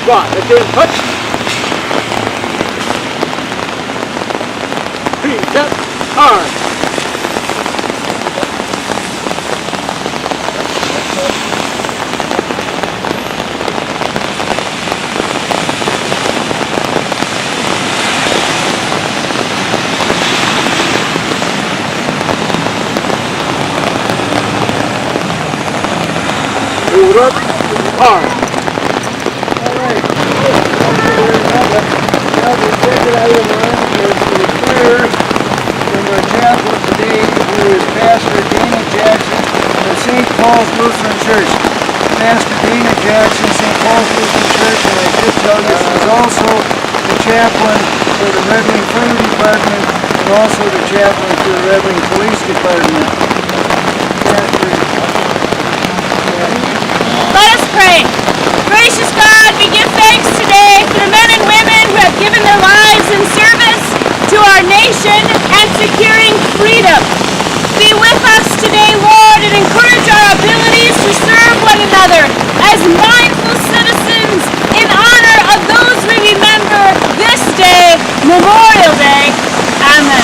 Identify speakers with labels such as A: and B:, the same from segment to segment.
A: squat. Lift in, touch. 3 set, hard. Move up, hard.
B: All right. Now the second item is the prayer from our chaplain today, who is Pastor Dana Jackson of St. Paul's Lutheran Church. Pastor Dana Jackson, St. Paul's Lutheran Church, and I should tell you, she's also the chaplain for the Red Wing Fire Department and also the chaplain for the Red Wing Police Department. Pastor,
C: let us pray. Gracious God, we give thanks today for the men and women who have given their lives in service to our nation and securing freedom. Be with us today, Lord, and encourage our abilities to serve one another as mindful citizens in honor of those we remember this day, Memorial Day. Amen.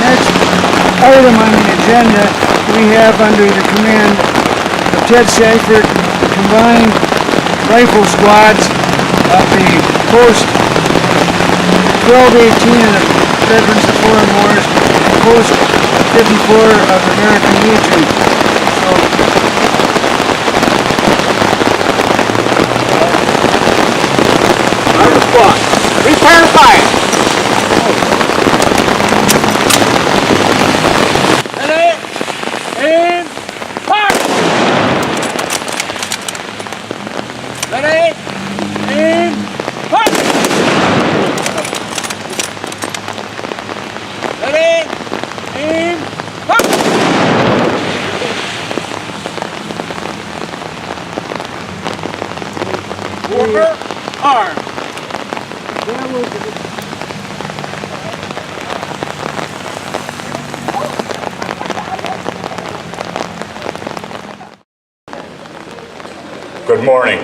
B: next item on the agenda, we have under the command of Ted Seifert, the combined rifle squads of the Post 1218 of the Veterans of Foreign Wars, and Post 54 of American Legion.
A: Rifle squad, return fire. And park! Ready? And park! Ready? And park! Walker, arm.
D: Good morning.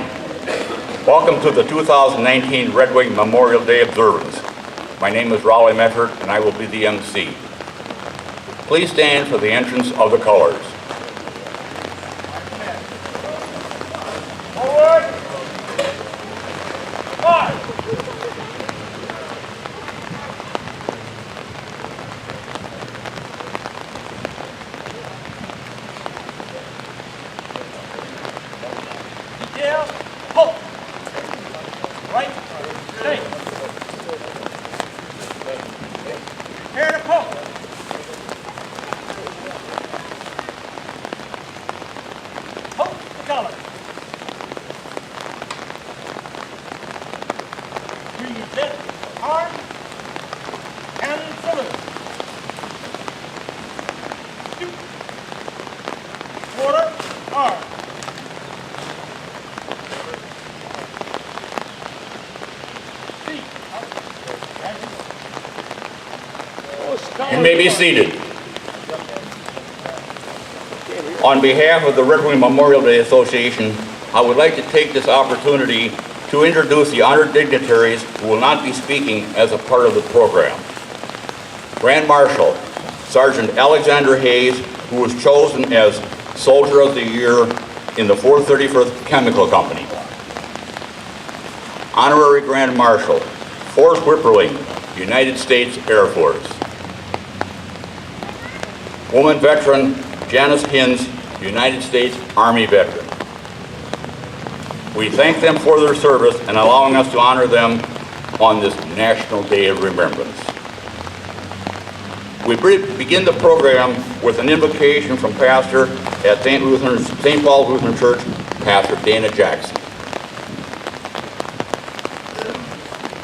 D: Welcome to the 2019 Red Wing Memorial Day Observance. My name is Raleigh Meffert and I will be the MC. Please stand for the entrance of the colors. Forward! March! Detail, halt! Right, stay. Prepare to pull. Halt the color. Reset, arm, and cylinder. Shoot. Quarter, arm. You may be seated. On behalf of the Red Wing Memorial Day Association, I would like to take this opportunity to introduce the honored dignitaries who will not be speaking as a part of the program. Grand Marshal Sergeant Alexander Hayes, who was chosen as Soldier of the Year in the 431st Chemical Company. Honorary Grand Marshal Forrest Whipperling, United States Air Force. Woman veteran Janice Hins, United States Army veteran. We thank them for their service and allowing us to honor them on this National Day of Remembrance. We begin the program with an invocation from Pastor at St. Paul's Lutheran Church, Pastor Dana Jackson.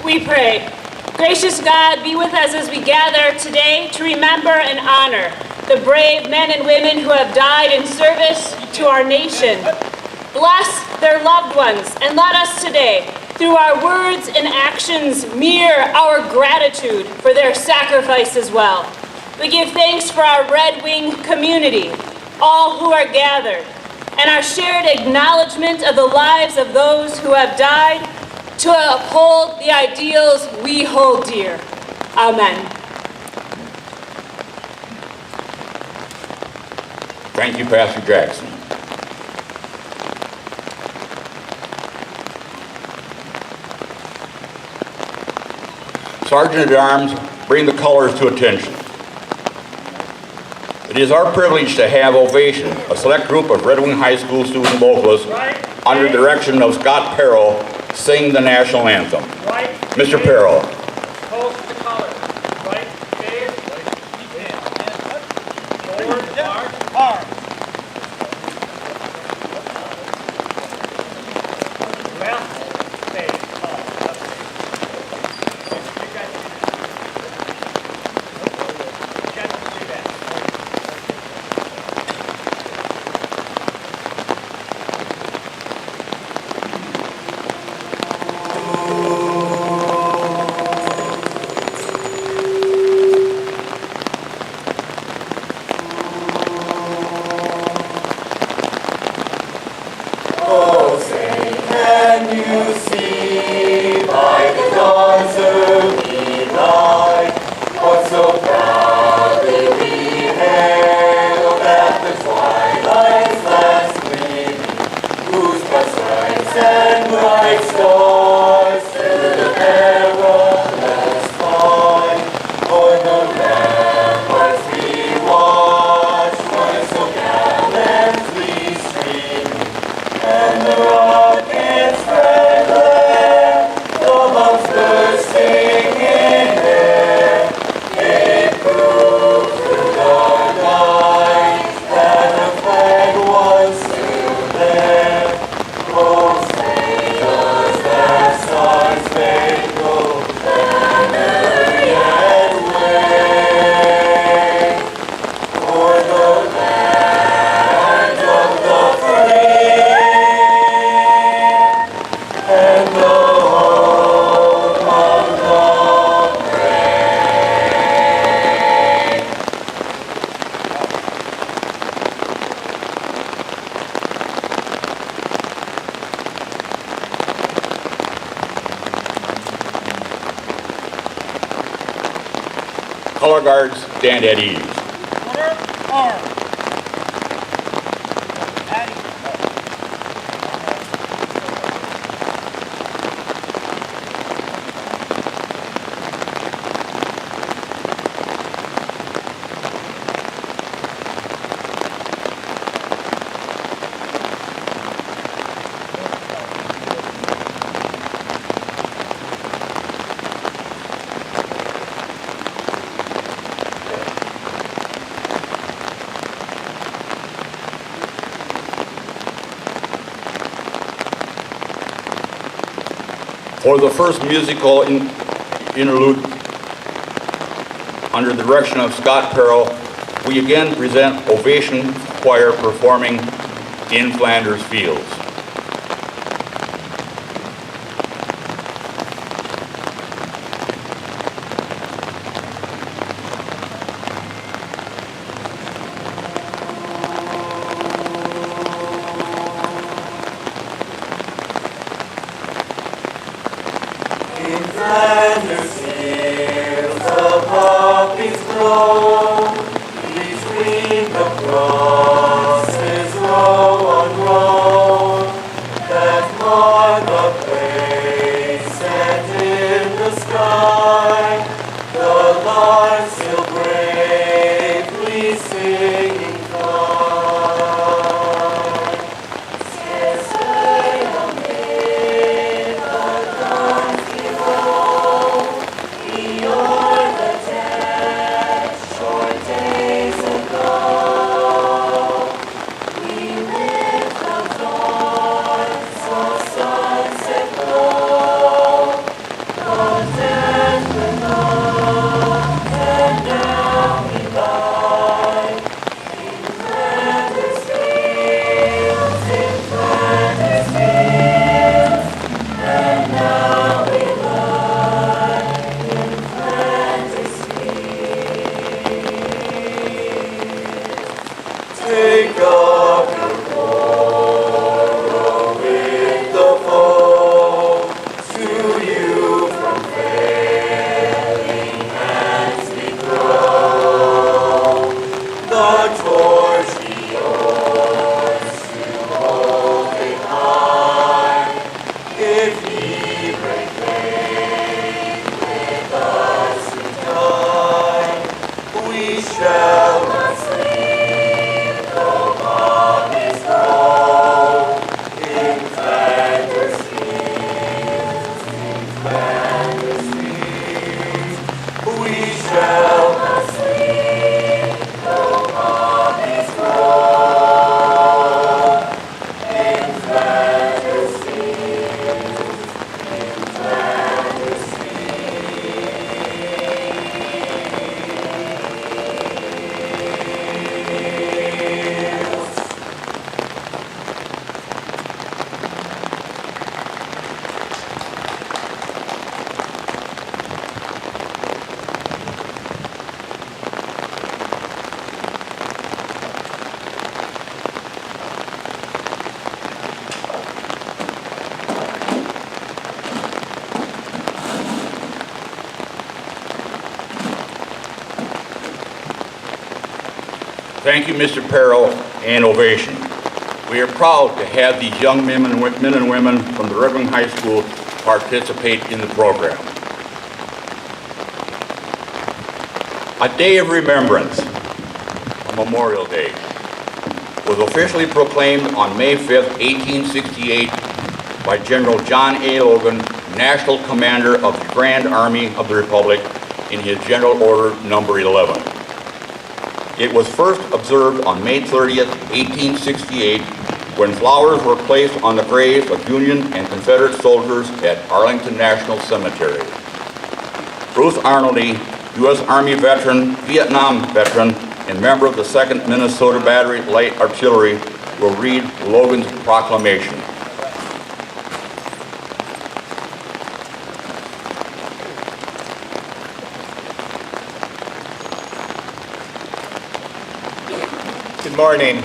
C: We pray. Gracious God, be with us as we gather today to remember and honor the brave men and women who have died in service to our nation. Bless their loved ones and let us today, through our words and actions, mirror our gratitude for their sacrifice as well. We give thanks for our Red Wing community, all who are gathered, and our shared acknowledgement of the lives of those who have died to uphold the ideals we hold dear. Amen.
D: Thank you, Pastor Jackson. Sergeant at Arms, bring the colors to attention. It is our privilege to have Ovation, a select group of Red Wing High School student vocalists, under the direction of Scott Perro, sing the national anthem. Mr. Perro.
A: Close to the color. Right, face, keep hands. Forward, march, arm. Left, face,
D: Color guards, stand at ease.
A: Arm.
D: For the first musical interlude, under the direction of Scott Perro, we again present Ovation Choir performing In Flanders Fields. Thank you, Mr. Perro, and ovation. We are proud to have these young men and women from the Red Wing High School participate in the program. A day of remembrance, a Memorial Day, was officially proclaimed on May 5th, 1868 by General John A. Logan, National Commander of the Grand Army of the Republic, in his General Order Number 11. It was first observed on May 30th, 1868, when flowers were placed on the graves of Union and Confederate soldiers at Arlington National Cemetery. Bruce Arnoldy, U.S. Army veteran, Vietnam veteran, and member of the 2nd Minnesota Battery Light Artillery, will read Logan's proclamation.
E: Good morning.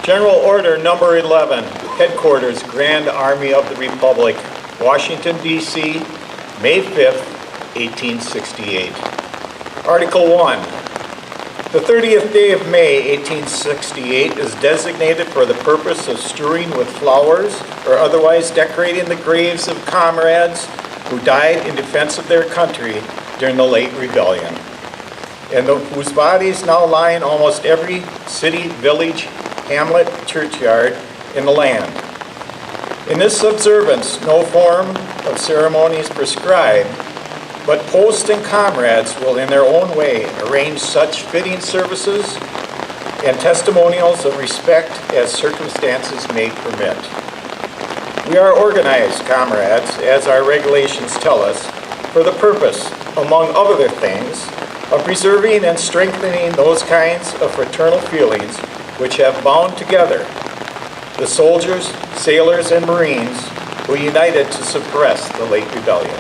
E: General Order Number 11, Headquarters, Grand Army of the Republic, Washington, D.C., May 5th, 1868. Article 1. The 30th day of May, 1868, is designated for the purpose of strewing with flowers or otherwise decorating the graves of comrades who died in defense of their country during the late rebellion, and whose bodies now lie in almost every city, village, hamlet, churchyard in the land. In this observance, no form of ceremony is prescribed, but hosts and comrades will in their own way arrange such fitting services and testimonials of respect as circumstances may permit. We are organized, comrades, as our regulations tell us, for the purpose, among other things, of preserving and strengthening those kinds of fraternal feelings which have bound together the soldiers, sailors, and Marines who united to suppress the late rebellion.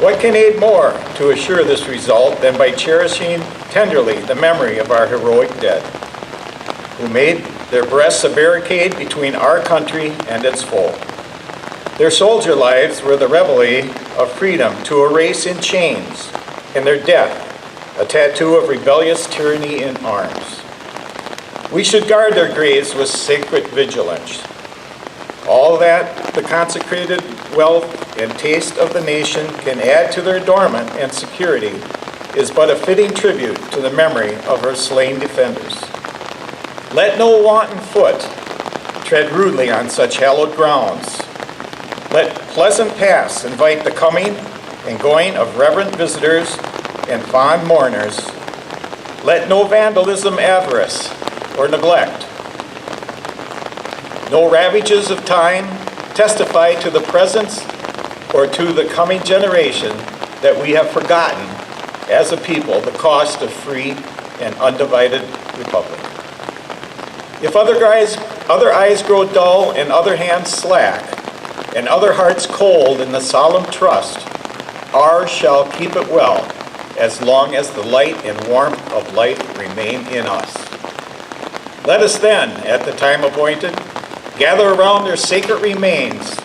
E: What can aid more to assure this result than by cherishing tenderly the memory of our heroic dead, who made their breasts a barricade between our country and its foe. Their soldier lives were the reveille of freedom to a race in chains, and their death a tattoo of rebellious tyranny in arms. We should guard their graves with sacred vigilance. All that the consecrated wealth and taste of the nation can add to their adornment and security is but a fitting tribute to the memory of her slain defenders. Let no wanton foot tread rudely on such hallowed grounds. Let pleasant paths invite the coming and going of reverent visitors and fond mourners. Let no vandalism, avarice, or neglect, no ravages of time testify to the presence or to the coming generation that we have forgotten as a people the cost of free and undivided republic. If other eyes grow dull and other hands slack, and other hearts cold in the solemn trust, ours shall keep it well as long as the light and warmth of life remain in us. Let us then, at the time appointed, gather around their sacred remains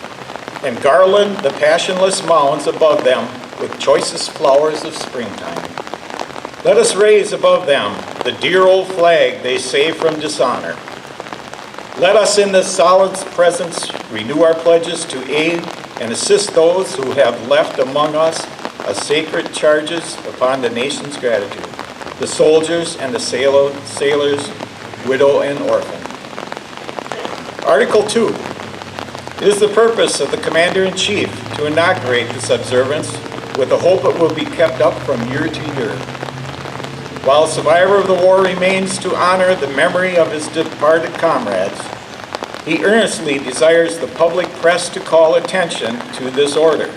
E: and garland the passionless mounds above them with choicest flowers of springtime. Let us raise above them the dear old flag they saved from dishonor. Let us in this solid presence renew our pledges to aid and assist those who have left among us a sacred charges upon the nation's gratitude, the soldiers and the sailors, widow and orphan. Article 2. It is the purpose of the Commander-in-Chief to inaugurate this observance with the hope it will be kept up from year to year. While a survivor of the war remains to honor the memory of his departed comrades, he earnestly desires the public press to call attention to this order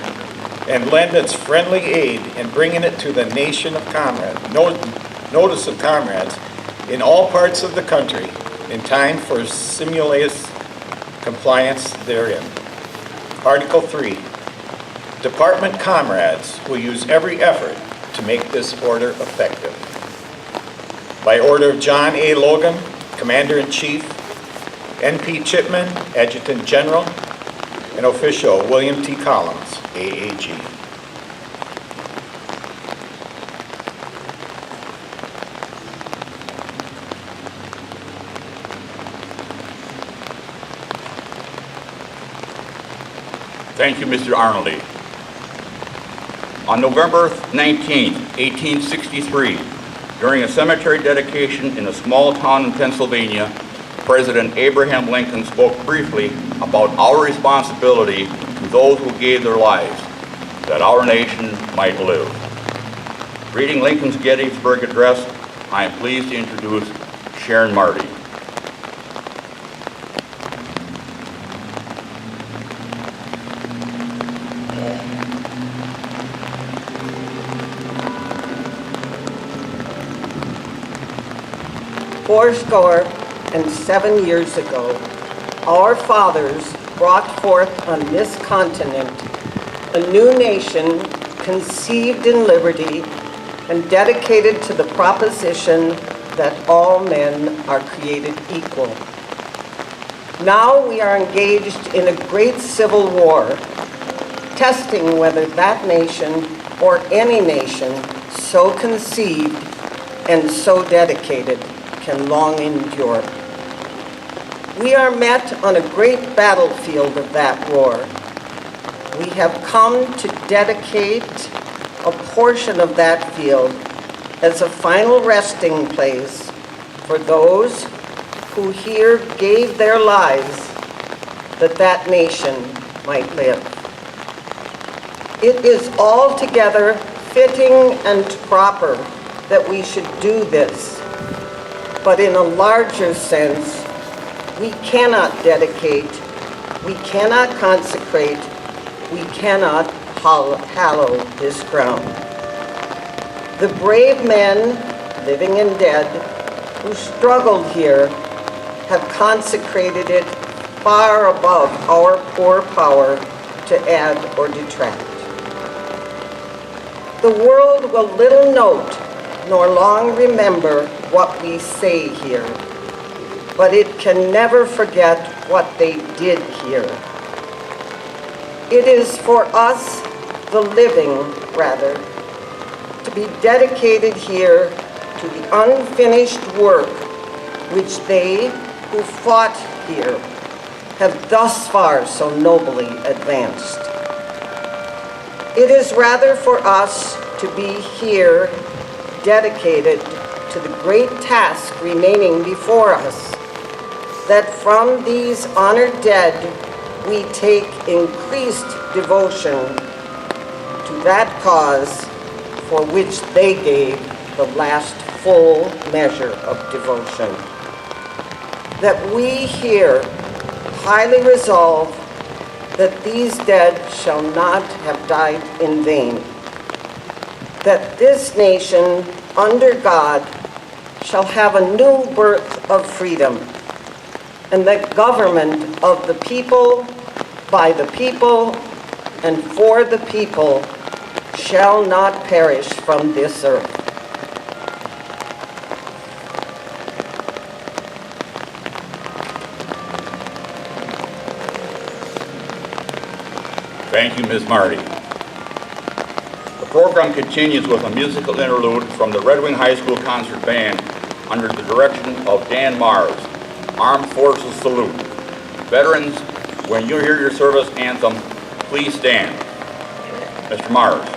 E: and lend its friendly aid in bringing it to the nation of comrades, notice of comrades in all parts of the country in time for simultaneous compliance therein. Article 3. Department comrades will use every effort to make this order effective. By order of John A. Logan, Commander-in-Chief, N.P. Chipman, Adjutant General, and Official William T. Collins, AAG.
D: Thank you, Mr. Arnoldy. On November 19, 1863, during a cemetery dedication in a small town in Pennsylvania, President Abraham Lincoln spoke briefly about our responsibility to those who gave their lives, that our nation might live. Reading Lincoln's Gettysburg Address, I am pleased to introduce Sharon Marty.
F: Fourscore and 7 years ago, our fathers brought forth on this continent a new nation conceived in liberty and dedicated to the proposition that all men are created equal. Now we are engaged in a great civil war, testing whether that nation or any nation so conceived and so dedicated can long endure. We are met on a great battlefield of that war. We have come to dedicate a portion of that field as a final resting place for those who here gave their lives that that nation might live. It is altogether fitting and proper that we should do this, but in a larger sense, we cannot dedicate, we cannot consecrate, we cannot hallow this ground. The brave men, living and dead, who struggled here have consecrated it far above our poor power to add or detract. The world will little note nor long remember what we say here, but it can never forget what they did here. It is for us, the living, rather, to be dedicated here to the unfinished work which they who fought here have thus far so nobly advanced. It is rather for us to be here dedicated to the great task remaining before us, that from these honored dead we take increased devotion to that cause for which they gave the last full measure of devotion. That we here highly resolve that these dead shall not have died in vain, that this nation under God shall have a new birth of freedom, and that government of the people, by the people, and for the people shall not perish from this earth.
D: Thank you, Ms. Marty. The program continues with a musical interlude from the Red Wing High School Concert Band under the direction of Dan Mars. Armed Forces Salute. Veterans, when you hear your service anthem, please stand. Mr. Mars.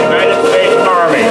D: United States Army.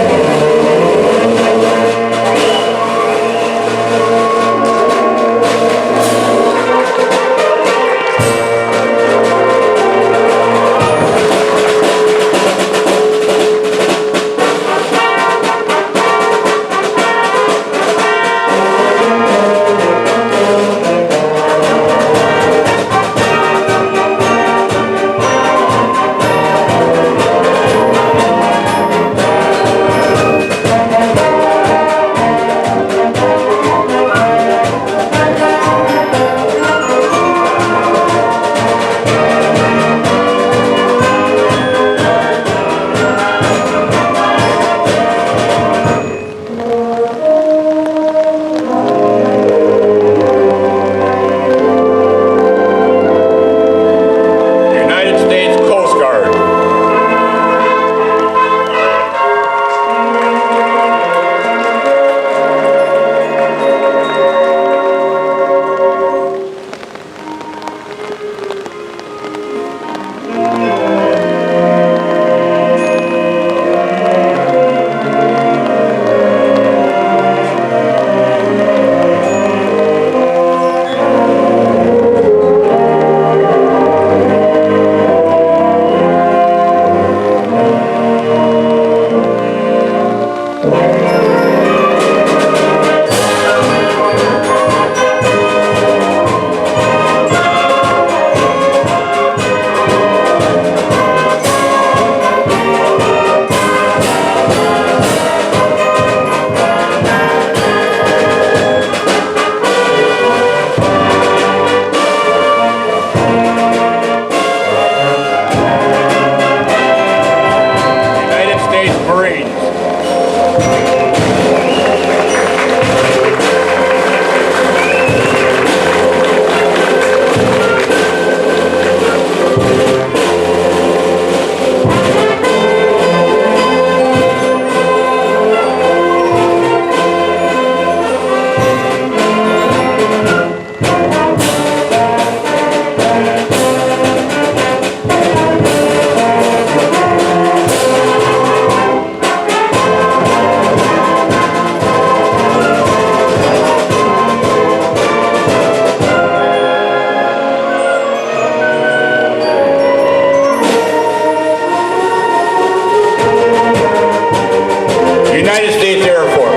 D: United States Air Force.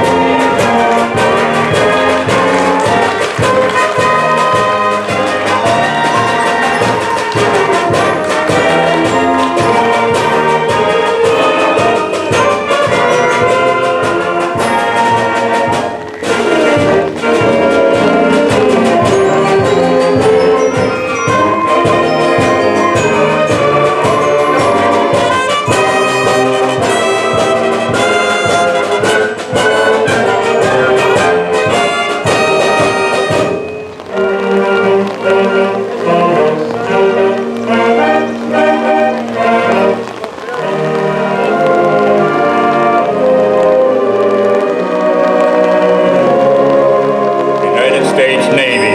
D: United States Navy.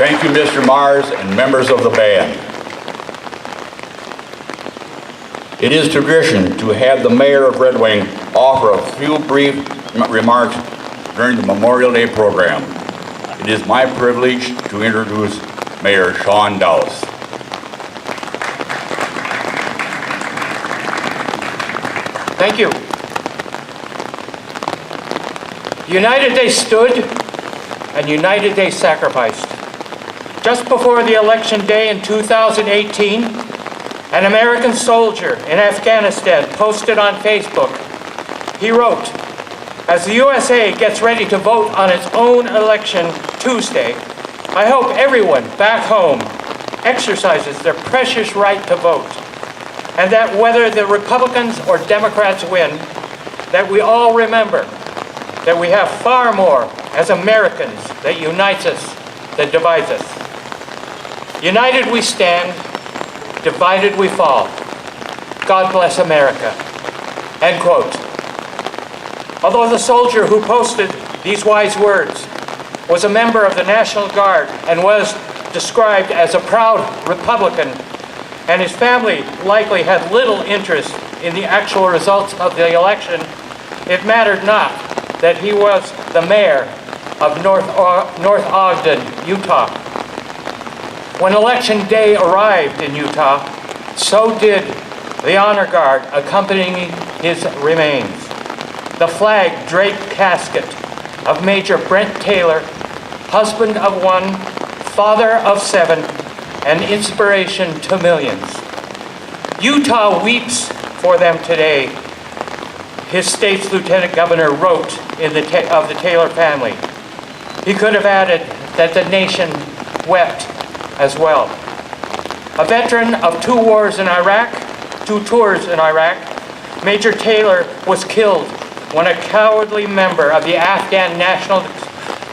D: Thank you, Mr. Mars and members of the band. It is tradition to have the mayor of Red Wing offer a few brief remarks during the Memorial Day program. It is my privilege to introduce Mayor Sean Dowse.
G: Thank you. United they stood, and united they sacrificed. Just before the election day in 2018, an American soldier in Afghanistan posted on Facebook. He wrote, "As the USA gets ready to vote on its own election Tuesday, I hope everyone back home exercises their precious right to vote, and that whether the Republicans or Democrats win, that we all remember that we have far more as Americans that unites us than divides us. United we stand, divided we fall. God bless America." End quote. Although the soldier who posted these wise words was a member of the National Guard and was described as a proud Republican, and his family likely had little interest in the actual results of the election, it mattered not that he was the mayor of North Ogden, Utah. When Election Day arrived in Utah, so did the honor guard accompanying his remains. The flag-draped casket of Major Brent Taylor, husband of one, father of 7, and inspiration to millions. Utah weeps for them today, his state's lieutenant governor wrote of the Taylor family. he could have added that the nation wept as well. A veteran of 2 tours in Iraq, Major Taylor was killed when a cowardly member of the Afghan National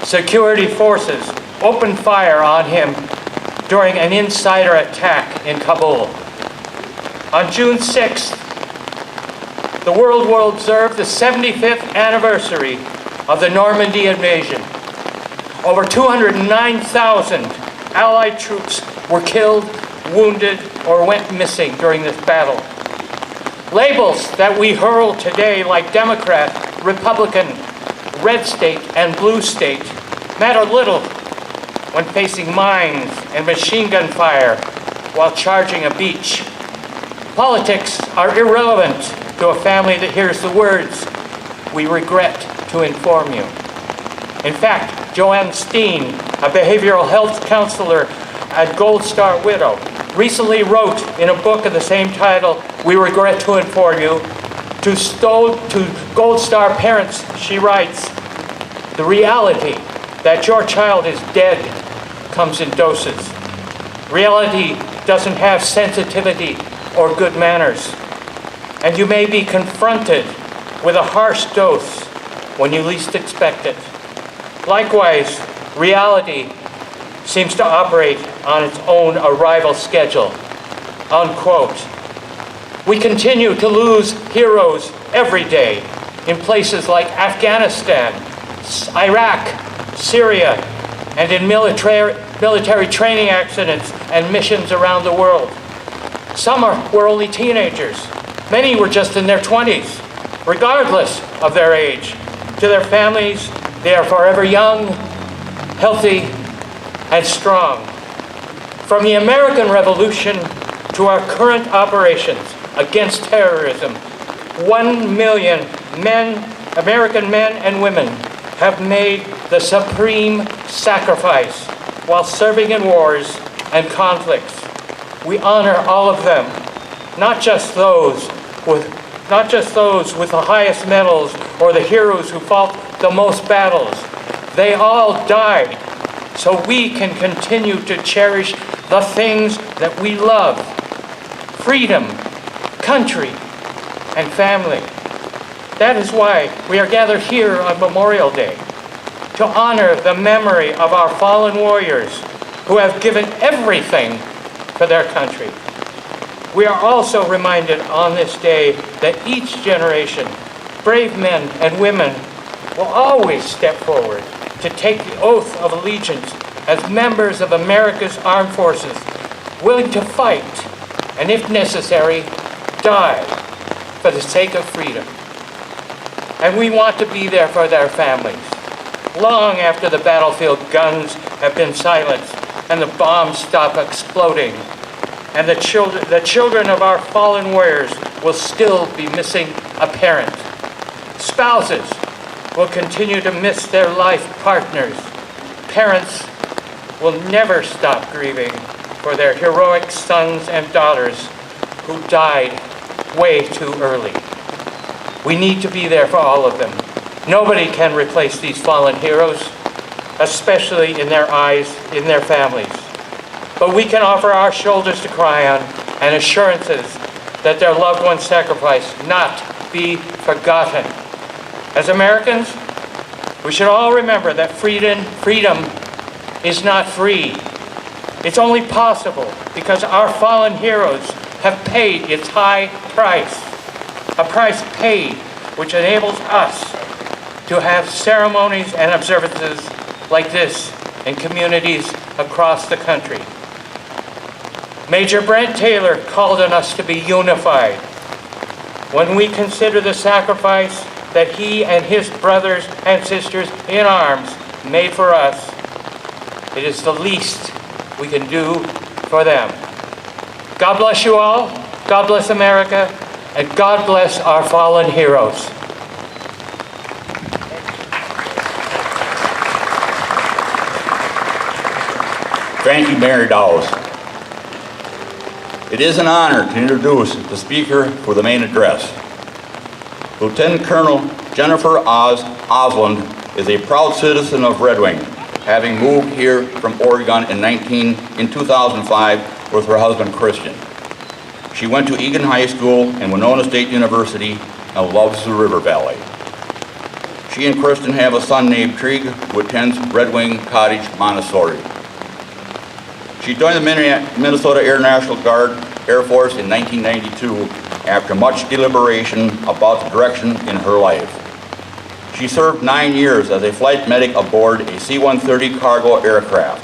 G: Security Forces opened fire on him during an insider attack in Kabul. On June 6th, the world will observe the 75th anniversary of the Normandy invasion. Over 209,000 Allied troops were killed, wounded, or went missing during this battle. Labels that we hurl today, like Democrat, Republican, red state, and blue state, matter little when facing mines and machine gun fire while charging a beach. Politics are irrelevant to a family that hears the words, "We regret to inform you." In fact, Joanne Steen, a behavioral health counselor at Gold Star Widow, recently wrote in a book of the same title, "We regret to inform you," to Gold Star parents, she writes, "The reality that your child is dead comes in doses. Reality doesn't have sensitivity or good manners, and you may be confronted with a harsh dose when you least expect it. Likewise, reality seems to operate on its own arrival schedule." Unquote. We continue to lose heroes every day in places like Afghanistan, Iraq, Syria, and in military training accidents and missions around the world. Some were only teenagers. Many were just in their 20s. Regardless of their age, to their families, they are forever young, healthy, and strong. From the American Revolution to our current operations against terrorism, 1 million American men and women have made the supreme sacrifice while serving in wars and conflicts. We honor all of them, not just those with the highest medals or the heroes who fought the most battles. They all died so we can continue to cherish the things that we love: freedom, country, and family. That is why we are gathered here on Memorial Day, to honor the memory of our fallen warriors who have given everything for their country. We are also reminded on this day that each generation, brave men and women, will always step forward to take the oath of allegiance as members of America's armed forces, willing to fight, and if necessary, die for the sake of freedom. And we want to be there for their families, long after the battlefield guns have been silenced and the bombs stop exploding, and the children of our fallen warriors will still be missing a parent. Spouses will continue to miss their life partners. Parents will never stop grieving for their heroic sons and daughters who died way too early. We need to be there for all of them. Nobody can replace these fallen heroes, especially in their eyes, in their families. But we can offer our shoulders to cry on and assurances that their loved ones' sacrifice not be forgotten. As Americans, we should all remember that freedom is not free. It's only possible because our fallen heroes have paid its high price, a price paid which enables us to have ceremonies and observances like this in communities across the country. Major Brent Taylor called on us to be unified. When we consider the sacrifice that he and his brothers and sisters in arms made for us, it is the least we can do for them. God bless you all, God bless America, and God bless our fallen heroes.
D: Thank you, Mayor Dowes. It is an honor to introduce the speaker for the main address. Lieutenant Colonel Jennifer Osland is a proud citizen of Red Wing. having moved here from Oregon in 2005 with her husband Christian. She went to Egan High School and Winona State University and loves the River Valley. She and Kristen have a son named Trig who attends Red Wing Cottage Montessori. She joined the Minnesota Air National Guard Air Force in 1992 after much deliberation about the direction in her life. She served 9 years as a flight medic aboard a C-130 cargo aircraft,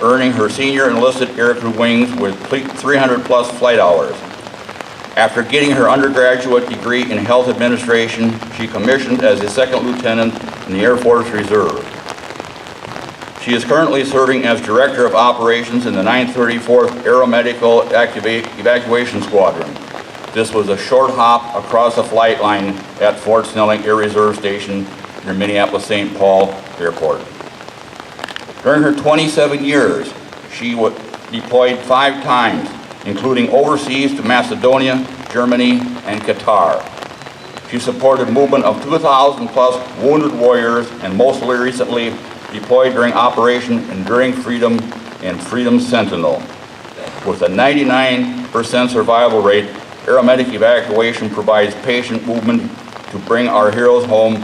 D: earning her senior enlisted aircrew wings with 300-plus flight hours. After getting her undergraduate degree in health administration, she commissioned as a second lieutenant in the Air Force Reserve. She is currently serving as Director of Operations in the 934th Aeromedical Evacuation Squadron. This was a short hop across the flight line at Fort Snelling Air Reserve Station near Minneapolis-St. Paul Airport. During her 27 years, she was deployed 5 times, including overseas to Macedonia, Germany, and Qatar. She supported movement of 2,000-plus wounded warriors and most recently deployed during Operation Enduring Freedom and Freedom Sentinel. With a 99% survival rate, aeromedic evacuation provides patient movement to bring our heroes home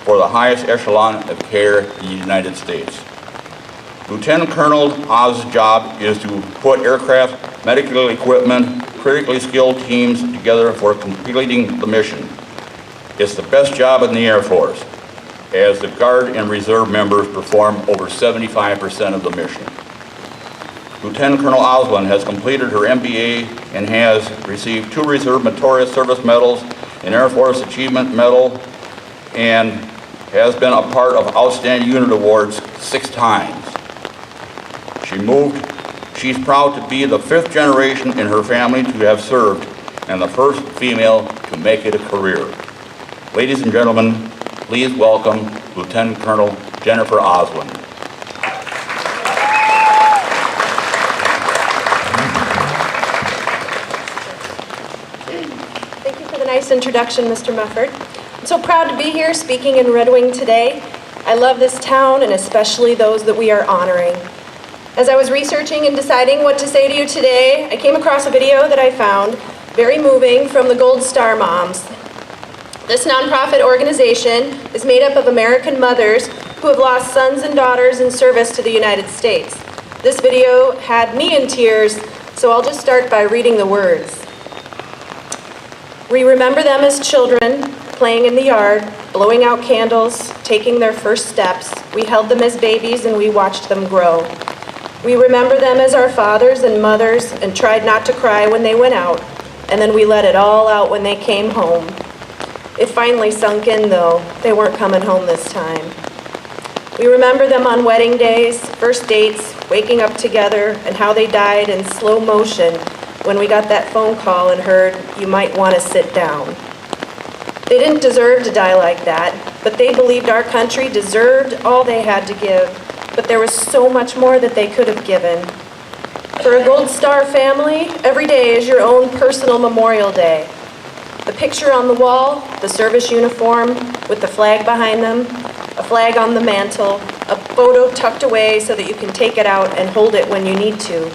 D: for the highest echelon of care in the United States. Lieutenant Colonel Oz's job is to put aircraft, medical equipment, critically skilled teams together for completing the mission. It's the best job in the Air Force, as the Guard and Reserve members perform over 75% of the mission. Lieutenant Colonel Oswin has completed her MBA and has received 2 Reserve Meritorious Service Medals, an Air Force Achievement Medal, and has been a part of Outstanding Unit Awards 6 times. She's proud to be the 5th generation in her family to have served and the first female to make it a career. Ladies and gentlemen, please welcome Lieutenant Colonel Jennifer Oswin.
H: Thank you for the nice introduction, Mr. Mufford. I'm so proud to be here speaking in Red Wing today. I love this town and especially those that we are honoring. As I was researching and deciding what to say to you today, I came across a video that I found very moving from the Gold Star Moms. This nonprofit organization is made up of American mothers who have lost sons and daughters in service to the United States. This video had me in tears, so I'll just start by reading the words. We remember them as children, playing in the yard, blowing out candles, taking their first steps. We held them as babies and we watched them grow. We remember them as our fathers and mothers and tried not to cry when they went out, and then we let it all out when they came home. It finally sunk in, though. They weren't coming home this time. We remember them on wedding days, first dates, waking up together, and how they died in slow motion when we got that phone call and heard, "You might want to sit down." They didn't deserve to die like that, but they believed our country deserved all they had to give. But there was so much more that they could have given. For a Gold Star family, every day is your own personal Memorial Day. The picture on the wall, the service uniform with the flag behind them, a flag on the mantle, a photo tucked away so that you can take it out and hold it when you need to.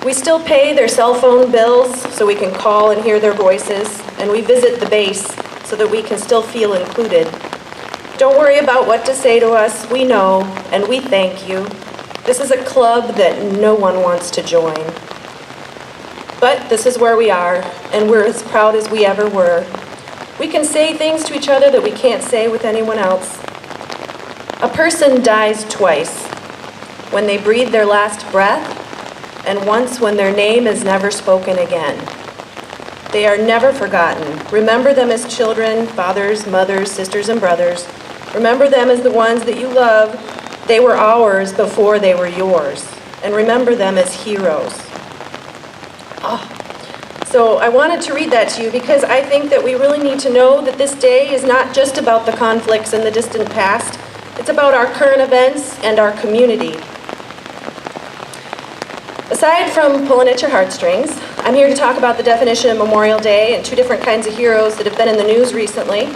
H: We still pay their cell phone bills so we can call and hear their voices, and we visit the base so that we can still feel included. Don't worry about what to say to us. We know, and we thank you. This is a club that no one wants to join. But this is where we are, and we're as proud as we ever were. We can say things to each other that we can't say with anyone else. A person dies twice, when they breathe their last breath, and once when their name is never spoken again. They are never forgotten. Remember them as children, fathers, mothers, sisters, and brothers. Remember them as the ones that you love. They were ours before they were yours. And remember them as heroes. So I wanted to read that to you because I think that we really need to know that this day is not just about the conflicts in the distant past. It's about our current events and our community. Aside from pulling at your heartstrings, I'm here to talk about the definition of Memorial Day and 2 different kinds of heroes that have been in the news recently,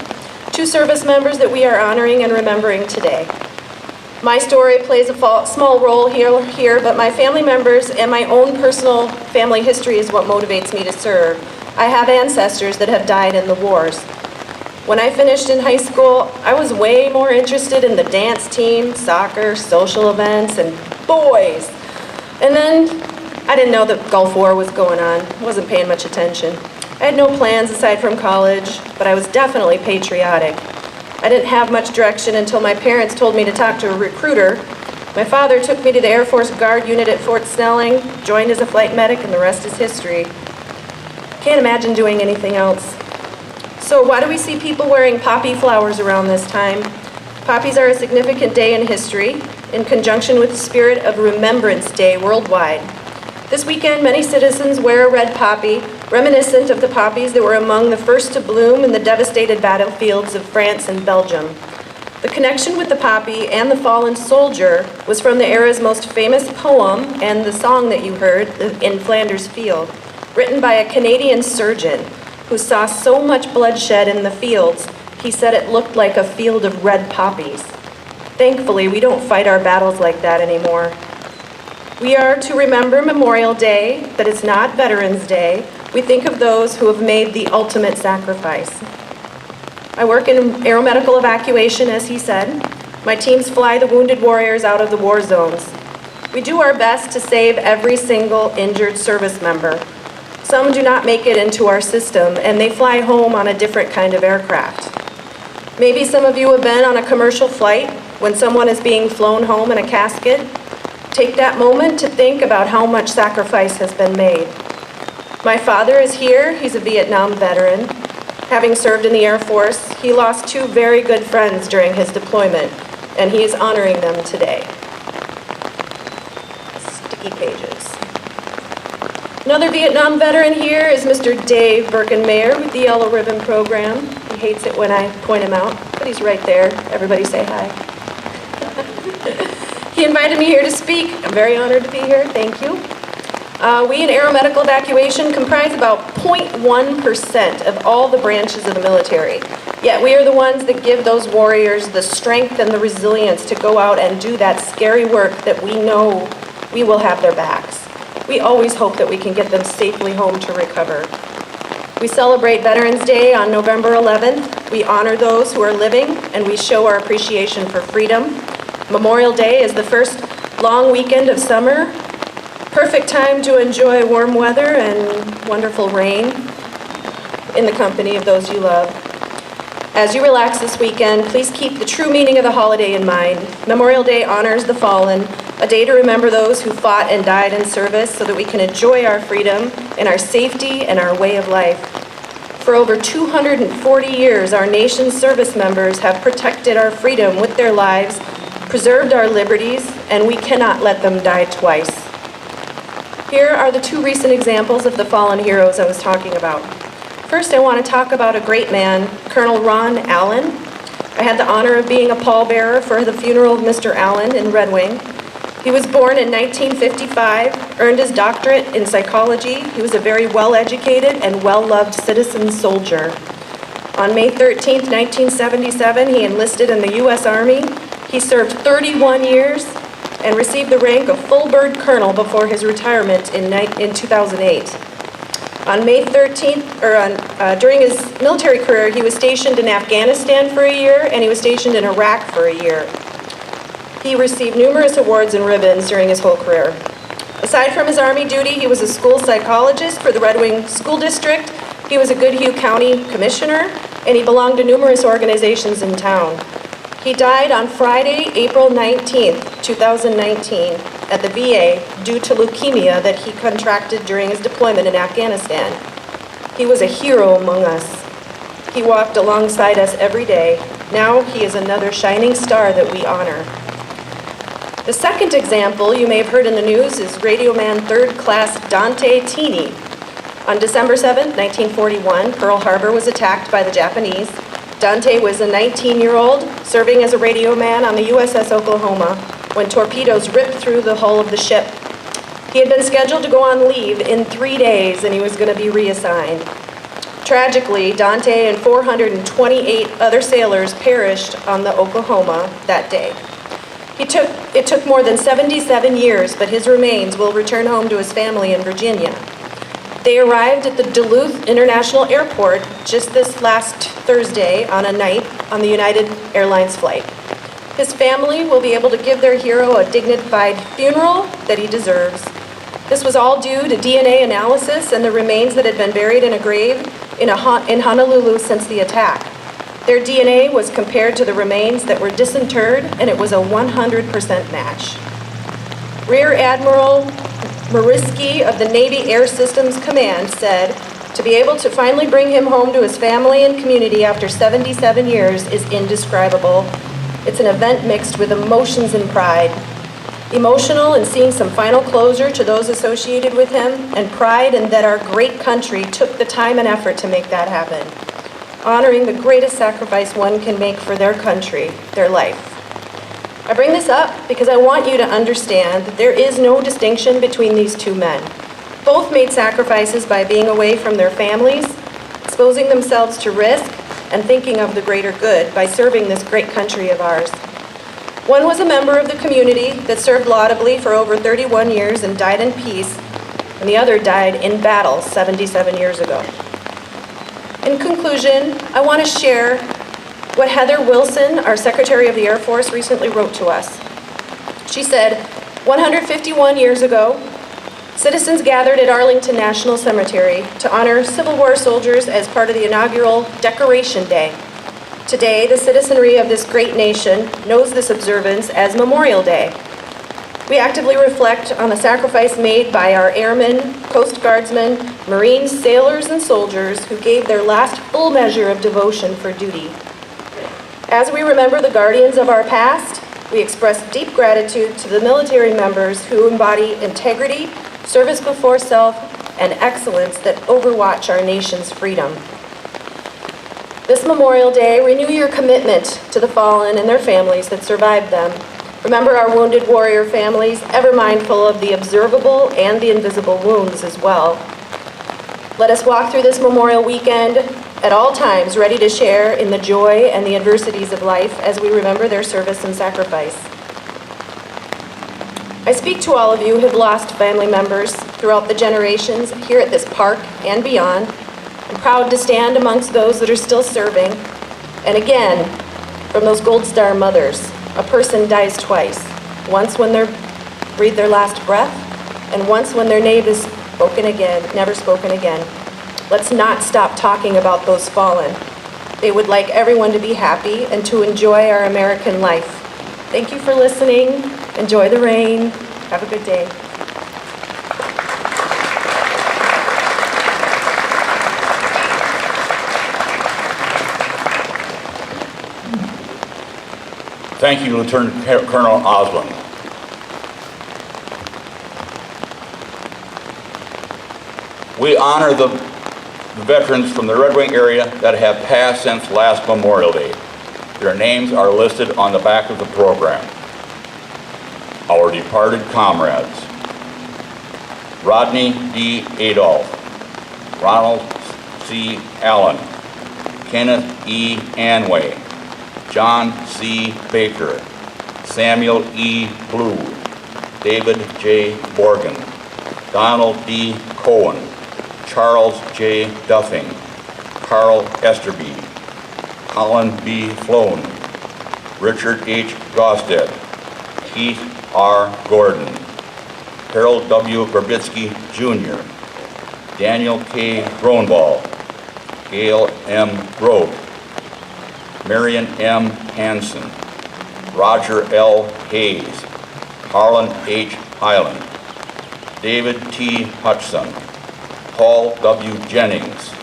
H: 2 service members that we are honoring and remembering today. My story plays a small role here, but my family members and my own personal family history is what motivates me to serve. I have ancestors that have died in the wars. When I finished in high school, I was way more interested in the dance team, soccer, social events, and boys. And then I didn't know the Gulf War was going on. Wasn't paying much attention. I had no plans aside from college, but I was definitely patriotic. I didn't have much direction until my parents told me to talk to a recruiter. My father took me to the Air Force Guard unit at Fort Snelling, joined as a flight medic, and the rest is history. Can't imagine doing anything else. So why do we see people wearing poppy flowers around this time? Poppies are a significant day in history, in conjunction with the spirit of Remembrance Day worldwide. This weekend, many citizens wear a red poppy, reminiscent of the poppies that were among the first to bloom in the devastated battlefields of France and Belgium. The connection with the poppy and the fallen soldier was from the era's most famous poem and the song that you heard, In Flanders Field, written by a Canadian surgeon who saw so much bloodshed in the fields, he said it looked like a field of red poppies. Thankfully, we don't fight our battles like that anymore. We are to remember Memorial Day, but it's not Veterans Day. We think of those who have made the ultimate sacrifice. I work in aeromedical evacuation, as he said. My teams fly the wounded warriors out of the war zones. We do our best to save every single injured service member. Some do not make it into our system, and they fly home on a different kind of aircraft. Maybe some of you have been on a commercial flight when someone is being flown home in a casket. Take that moment to think about how much sacrifice has been made. My father is here. He's a Vietnam veteran. Having served in the Air Force, he lost two very good friends during his deployment, and he is honoring them today. Sticky pages. Another Vietnam veteran here is Mr. Dave Birkenmayer with the Yellow Ribbon Program. He hates it when I point him out, but he's right there. Everybody say hi. He invited me here to speak. I'm very honored to be here. Thank you. We in aeromedical evacuation comprise about 0.1% of all the branches of the military. Yet we are the ones that give those warriors the strength and the resilience to go out and do that scary work that we know we will have their backs. We always hope that we can get them safely home to recover. We celebrate Veterans Day on November 11th. We honor those who are living, and we show our appreciation for freedom. Memorial Day is the first long weekend of summer. Perfect time to enjoy warm weather and wonderful rain in the company of those you love. As you relax this weekend, please keep the true meaning of the holiday in mind. Memorial Day honors the fallen, a day to remember those who fought and died in service so that we can enjoy our freedom and our safety and our way of life. For over 240 years, our nation's service members have protected our freedom with their lives, preserved our liberties, and we cannot let them die twice. Here are the two recent examples of the fallen heroes I was talking about. First, I want to talk about a great man, Colonel Ron Allen. I had the honor of being a pallbearer for the funeral of Mr. Allen in Red Wing. He was born in 1955, earned his doctorate in psychology. He was a very well-educated and well-loved citizen soldier. On May 13, 1977, he enlisted in the U.S. Army. He served 31 years and received the rank of full bird colonel before his retirement in 2008. On May 13th, during his military career, he was stationed in Afghanistan for a year, and he was stationed in Iraq for a year. He received numerous awards and ribbons during his whole career. Aside from his Army duty, he was a school psychologist for the Red Wing School District. He was a Goodhue County Commissioner, and he belonged to numerous organizations in town. He died on Friday, April 19th, 2019, at the VA due to leukemia that he contracted during his deployment in Afghanistan. He was a hero among us. He walked alongside us every day. Now he is another shining star that we honor. The second example you may have heard in the news is Radioman 3rd Class Dante Teeny. On December 7, 1941, Pearl Harbor was attacked by the Japanese. Dante was a 19-year-old serving as a radio man on the USS Oklahoma when torpedoes ripped through the hull of the ship. He had been scheduled to go on leave in 3 days, and he was going to be reassigned. Tragically, Dante and 428 other sailors perished on the Oklahoma that day. It took more than 77 years, but his remains will return home to his family in Virginia. They arrived at the Duluth International Airport just this last Thursday on a night on the United Airlines flight. His family will be able to give their hero a dignified funeral that he deserves. This was all due to DNA analysis and the remains that had been buried in a grave in Honolulu since the attack. Their DNA was compared to the remains that were disinterred, and it was a 100% match. Rear Admiral Mariski of the Navy Air Systems Command said, "To be able to finally bring him home to his family and community after 77 years is indescribable. It's an event mixed with emotions and pride. Emotional in seeing some final closure to those associated with him, and pride in that our great country took the time and effort to make that happen. Honoring the greatest sacrifice one can make for their country, their life." I bring this up because I want you to understand that there is no distinction between these two men. Both made sacrifices by being away from their families, exposing themselves to risk, and thinking of the greater good by serving this great country of ours. One was a member of the community that served laudably for over 31 years and died in peace, and the other died in battle 77 years ago. In conclusion, I want to share what Heather Wilson, our Secretary of the Air Force, recently wrote to us. She said, 151 years ago, citizens gathered at Arlington National Cemetery to honor Civil War soldiers as part of the inaugural Decoration Day. Today, the citizenry of this great nation knows this observance as Memorial Day. We actively reflect on the sacrifice made by our airmen, Coast Guardsmen, Marines, sailors, and soldiers who gave their last full measure of devotion for duty. As we remember the guardians of our past, we express deep gratitude to the military members who embody integrity, service before self, and excellence that overwatch our nation's freedom. This Memorial Day, renew your commitment to the fallen and their families that survived them. Remember our wounded warrior families, ever mindful of the observable and the invisible wounds as well. Let us walk through this Memorial Weekend at all times, ready to share in the joy and the adversities of life as we remember their service and sacrifice. I speak to all of you who have lost family members throughout the generations here at this park and beyond. I'm proud to stand amongst those that are still serving. And again, from those Gold Star mothers, a person dies twice. Once when they breathe their last breath, and once when their name is never spoken again. Let's not stop talking about those fallen. They would like everyone to be happy and to enjoy our American life. Thank you for listening. Enjoy the rain. Have a good day.
D: Thank you, Lieutenant Colonel Osmond. We honor the veterans from the Red Wing area that have passed since last Memorial Day. Their names are listed on the back of the program. Our departed comrades: Rodney D. Adolph, Ronald C. Allen, Kenneth E. Anway, John C. Baker, Samuel E. Blue, David J. Borgen, Donald D. Cohen, Charles J. Duffing, Carl Esterby, Colin B. Floan, Richard H. Gosted, Keith R. Gordon, Harold W. Verbitsky Jr., Daniel K. Gronball, Gail M. Grobe, Marion M. Hansen, Roger L. Hayes, Harlan H. Hyland, David T. Hutchson, Paul W. Jennings,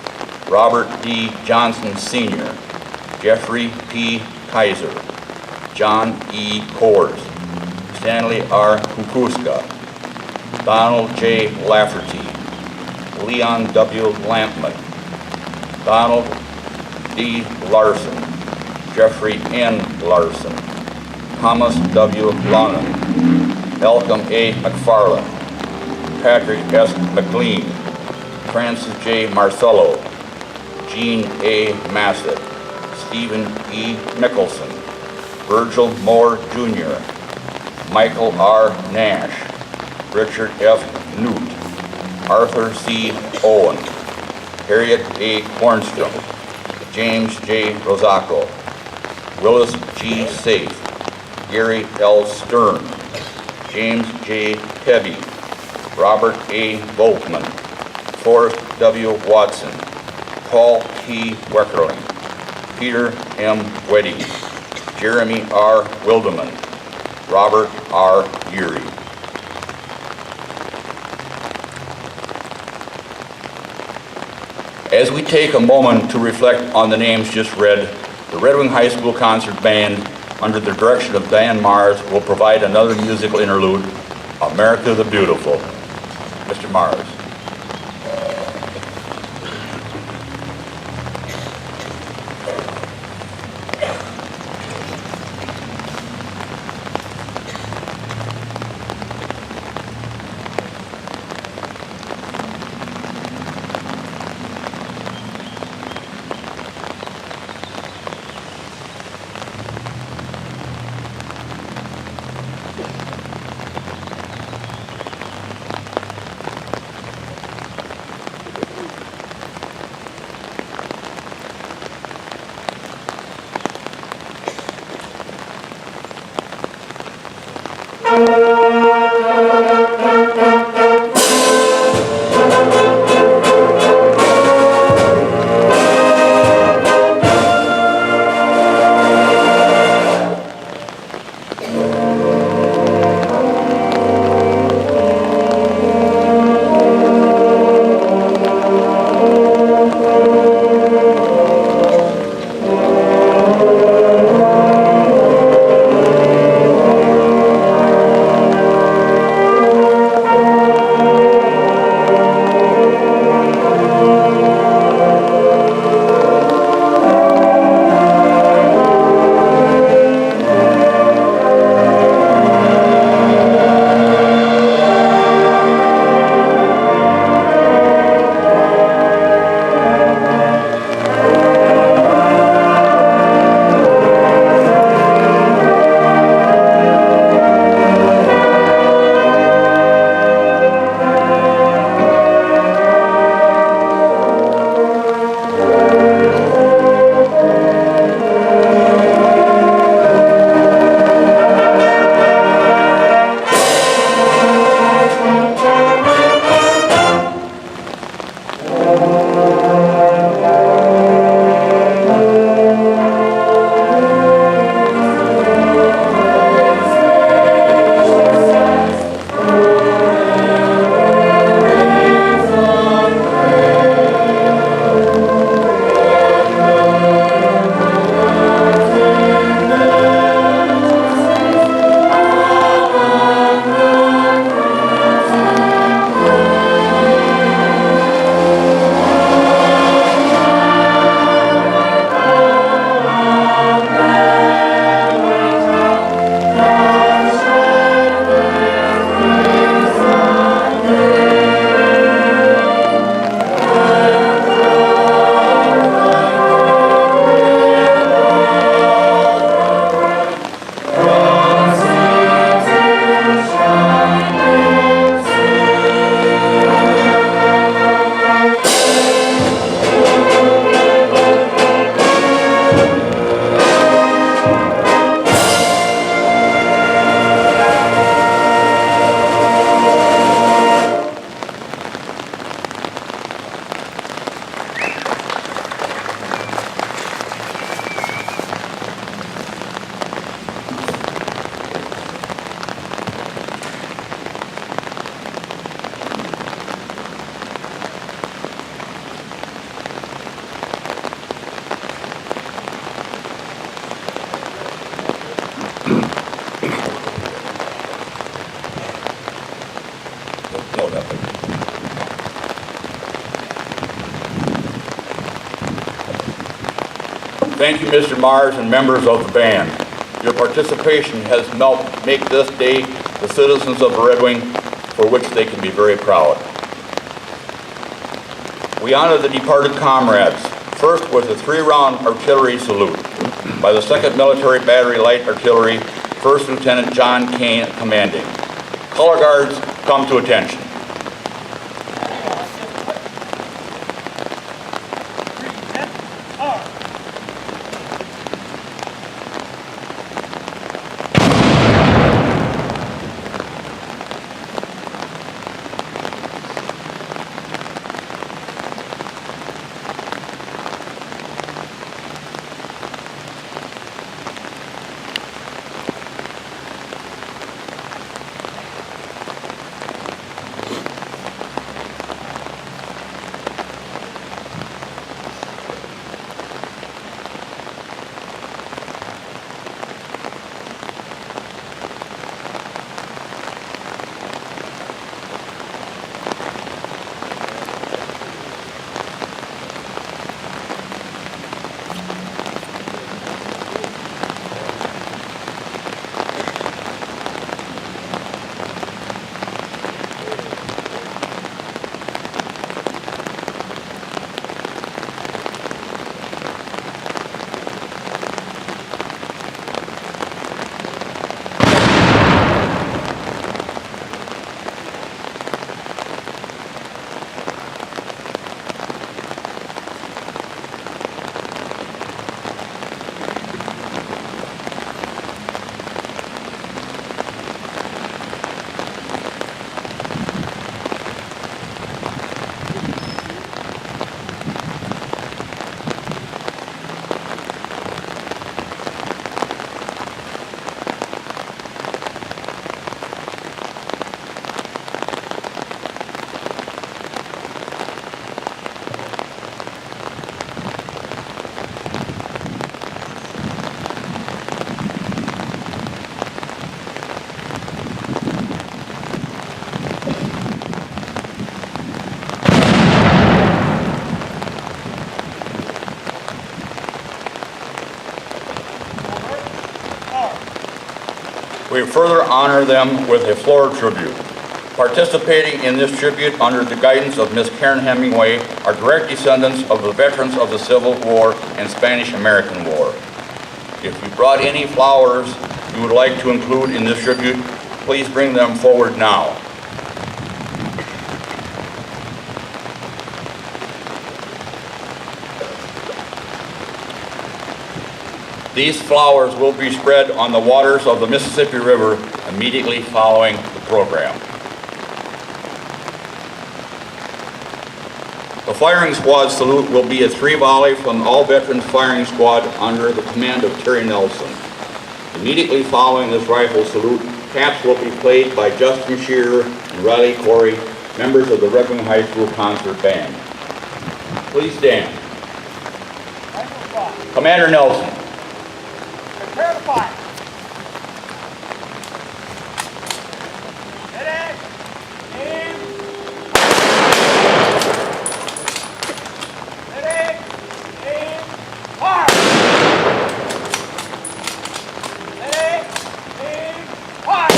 D: Robert D. Johnson Sr., Jeffrey P. Kaiser, John E. Kors, Stanley R. Kukuska, Donald J. Lafferty, Leon W. Lampman, Donald D. Larson, Jeffrey N. Larson, Thomas W. Lonan, Malcolm A. McFarland, Patrick S. McLean, Francis J. Marcello, Gene A. Massett, Stephen E. Mickelson, Virgil Moore Jr., Michael R. Nash, Richard F. Newt, Arthur C. Owen, Harriet A. Cornston, James J. Rosacco, Willis G. Safe, Gary L. Stern, James J. Pebby, Robert A. Volkman, Forrest W. Watson, Paul T. Weckerling, Peter M. Weddy, Jeremy R. Wildeman, Robert R. Geary. As we take a moment to reflect on the names just read, the Red Wing High School Concert Band, under the direction of Diane Mars, will provide another musical interlude, America the Beautiful. Mr. Mars. Thank you, Mr. Mars and members of the band. Your participation has helped make this day the citizens of Red Wing, for which they can be very proud. We honor the departed comrades, first with a 3-round artillery salute by the 2nd Military Battery Light Artillery, First Lieutenant John Kane commanding. Color guards, come to attention. We further honor them with a floor tribute. Participating in this tribute under the guidance of Miss Karen Hemingway are direct descendants of the veterans of the Civil War and Spanish-American War. If you brought any flowers you would like to include in this tribute, please bring them forward now. These flowers will be spread on the waters of the Mississippi River immediately following the program. The firing squad salute will be a 3-volley from the All Veterans Firing Squad under the command of Terry Nelson. Immediately following this rifle salute, taps will be played by Justin Shearer and Riley Corey, members of the Red Wing High School Concert Band. Please stand. Commander Nelson.
A: Prepare to fire. Ready? Aim. Ready? Aim. Fire. Ready? Aim. Fire.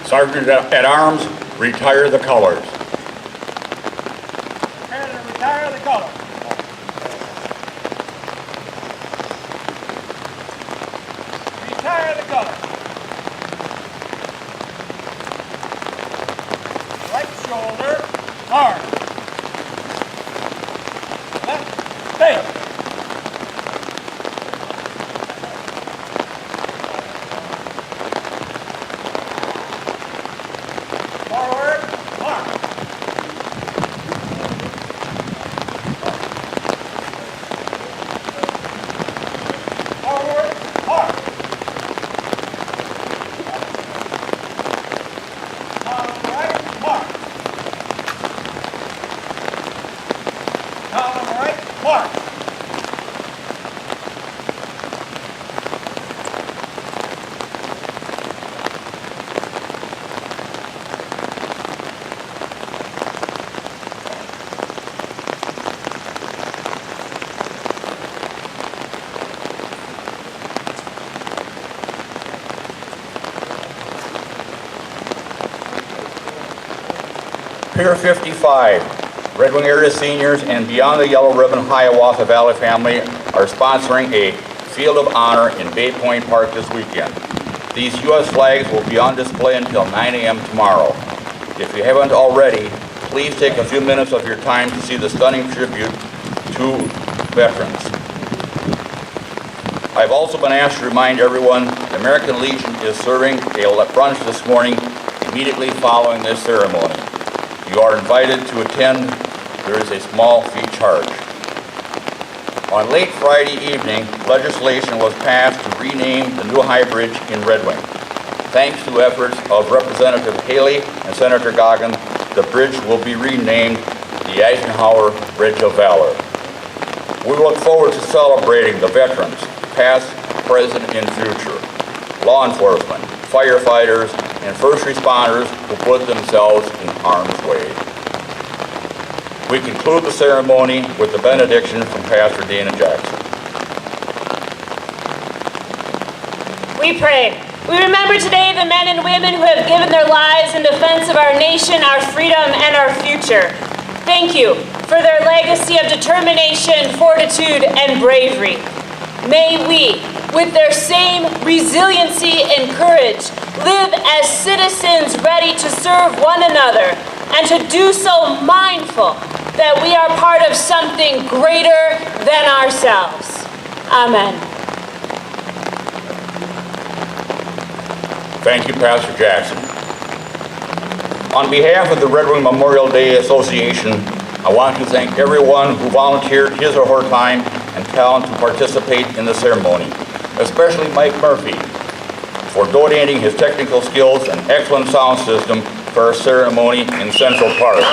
D: Sergeant at Arms, retire the colors.
A: Prepare to retire the color. Retire the color. Right shoulder, arm.
D: Pier 55, Red Wing area seniors and Beyond the Yellow Ribbon Hiawatha Valley family are sponsoring a Field of Honor in Bay Point Park this weekend. These U.S. flags will be on display until 9 a.m. tomorrow. If you haven't already, please take a few minutes of your time to see the stunning tribute to veterans. I've also been asked to remind everyone the American Legion is serving a brunch this morning immediately following this ceremony. You are invited to attend. There is a small fee charge. On late Friday evening, legislation was passed to rename the new High Bridge in Red Wing. Thanks to efforts of Representative Haley and Senator Goggin, the bridge will be renamed the Eisenhower Bridge of Valor. We look forward to celebrating the veterans, past, present, and future, law enforcement, firefighters, and first responders who put themselves in harm's way. We conclude the ceremony with the benediction from Pastor Dana Jackson.
C: We pray. We remember today the men and women who have given their lives in defense of our nation, our freedom, and our future. Thank you for their legacy of determination, fortitude, and bravery. May we, with their same resiliency and courage, live as citizens ready to serve one another and to do so mindful that we are part of something greater than ourselves. Amen.
D: Thank you, Pastor Jackson. On behalf of the Red Wing Memorial Day Association, I want to thank everyone who volunteered his or her time and talent to participate in the ceremony, especially Mike Murphy for donating his technical skills and excellent sound system for our ceremony in Central Park.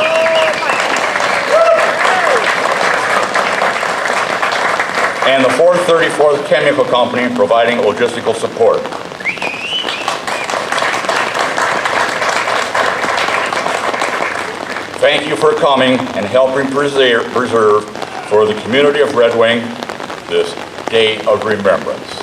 D: And the 434th Chemical Company providing logistical support. Thank you for coming and helping preserve for the community of Red Wing this day of remembrance.